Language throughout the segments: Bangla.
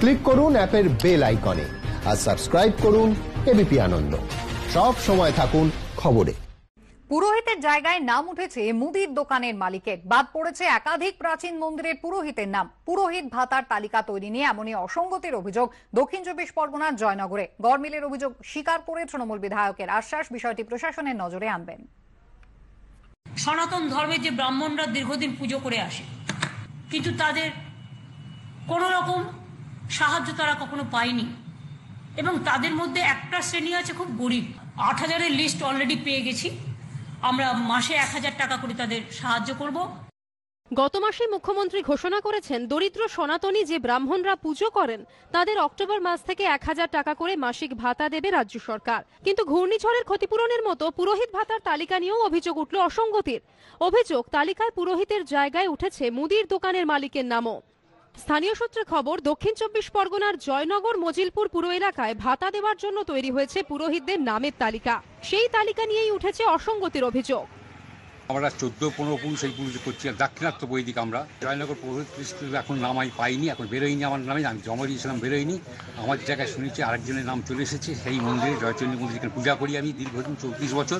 ক্লিক করুন অ্যাপের বেল আইকনে আর সাবস্ক্রাইব করুন এবিপি আনন্দ। সব সময় থাকুন খবরে। পুরোহিতের জায়গায় নাম উঠেছে মুদির দোকানের মালিকের। বাদ পড়েছে একাধিক প্রাচীন মন্দিরের পুরোহিতের নাম। পুরোহিত ভাতার তালিকা তৈরি নিয়ে এমনই অসঙ্গতির অভিযোগ দক্ষিণ চব্বিশ পরগনার জয়নগরে। গড়মিলের অভিযোগ স্বীকার করে তৃণমূল বিধায়কের আশ্বাস, বিষয়টি প্রশাসনের নজরে আনবেন। সনাতন ধর্মের যে ব্রাহ্মণরা দীর্ঘদিন পুজো করে আসে, কিন্তু তাদের কোনো রকম সাহায্য তারা কখনো পায়নি, এবং তাদের মধ্যে একটা শ্রেণী আছে খুব গরিব। 8,000-এর লিস্ট অলরেডি পেয়ে গেছি। আমরা মাসে 1,000 টাকা করে তাদের সাহায্য করব। গত মাসে মুখ্যমন্ত্রী ঘোষণা করেছেন দরিদ্র সনাতনী যে ব্রাহ্মণরা পুজো করেন তাদের অক্টোবর মাস থেকে 1,000 টাকা করে মাসিক ভাতা দেবে রাজ্য সরকার। কিন্তু ঘূর্ণিঝড়ের ক্ষতিপূরণের মতো পুরোহিত ভাতার তালিকা নিয়েও অভিযোগ উঠল অসঙ্গতির। অভিযোগ, তালিকায় পুরোহিতের জায়গায় উঠেছে মুদির দোকানের মালিকের নামও। স্থানীয় সূত্রে খবর, দক্ষিণ চব্বিশ পরগনার জয়নগর মজিলপুর পুর এলাকায় ভাতা দেওয়ার জন্য তৈরি হয়েছে পুরোহিতদের নামের তালিকা। সেই তালিকা নিয়েই উঠেছে অসঙ্গতির অভিযোগ। আমরা 14-15 পুরুষ এই পুরুষ করছি, দাক্ষিণাত্য বৈদিক। আমরা জয়নগর পুরোহিত এখন নাম আমি পাইনি, এখন বেরোয়নি আমার নামে, আমি জমা দিয়েছিলাম, বেরোয়নি। আমার জায়গায় শুনেছি আরেকজনের নাম চলে এসেছে সেই মন্দিরে, জয়চন্ডী মন্দির, যেখানে পূজা করি আমি দীর্ঘদিন 34 বছর।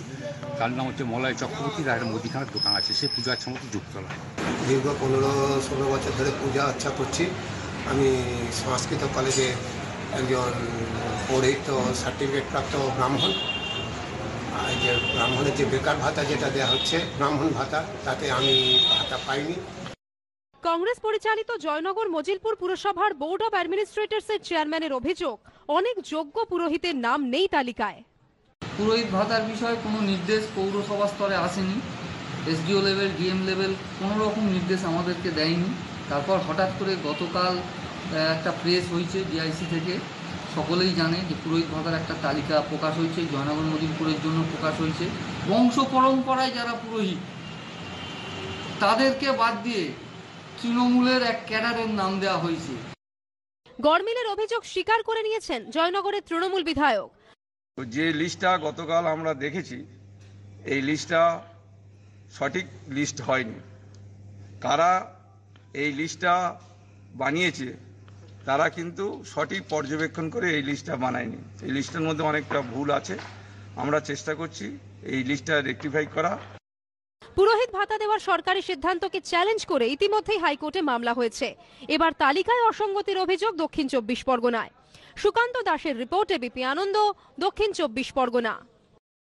তার নাম হচ্ছে মলয় চক্রবর্তী, তার একটা মুদিখানার দোকান আছে, সে পূজার সময় যুক্ত নয়। দীর্ঘ 15-16 বছর ধরে পূজা আচ্ছা করছি। আমি সংস্কৃত কলেজে একজন পৌরোহিত্য সার্টিফিকেট প্রাপ্ত ব্রাহ্মণ। আর যে ব্রাহ্মণের যে বেকার ভাতা যেটা দেওয়া হচ্ছে, ব্রাহ্মণ ভাতা, তাতে আমি ভাতা পাইনি। কংগ্রেস পরিচালিত জয়নগর মজিলপুর পুরসভার বোর্ড অব অ্যাডমিনিস্ট্রেটরসের চেয়ারম্যানের অভিযোগ, অনেক যোগ্য পুরোহিতের নাম নেই তালিকায়। পুরোহিত ভাতার বিষয়ে কোনো নির্দেশ পৌরসভা স্তরে আসেনি, এসডিও লেভেল, ডিএম লেভেল কোনো রকম নির্দেশ আমাদেরকে দেয়নি। তারপর হঠাৎ করে গতকাল একটা প্রেস হয়েছে ডিআইসি থেকে, সকলেই জানে যে পুরোহিত ভাতার একটা তালিকা প্রকাশ হয়েছে, জয়নগর মজিলপুরের জন্য প্রকাশ হয়েছে। বংশ পরম্পরায় যারা পুরোহিত তাদেরকে বাদ দিয়ে তৃণমূলের এক ক্যাডারের নাম দেওয়া হয়েছে। গড়মিলের অভিযোগ স্বীকার করে নিয়েছেন জয়নগরের তৃণমূল বিধায়ক। যে লিস্টটা গতকাল আমরা দেখেছি, এই লিস্টটা সঠিক লিস্ট হয়নি। কারা এই লিস্টটা বানিয়েছে তারা কিন্তু সঠিক পর্যবেক্ষণ করে এই লিস্টটা বানায়নি। এই লিস্টের মধ্যে অনেকটা ভুল আছে, আমরা চেষ্টা করছি এই লিস্টটা রেকটিফাই করা। পুরোহিত ভাতা দেওয়ার সরকারি সিদ্ধান্তকে চ্যালেঞ্জ করে ইতিমধ্যেই হাইকোর্টে মামলা হয়েছে। এবার তালিকায় অসঙ্গতির অভিযোগ দক্ষিণ চব্বিশ পরগনায়। সুকান্ত দাসের রিপোর্ট, এবিপি আনন্দ, দক্ষিণ চব্বিশ পরগনা।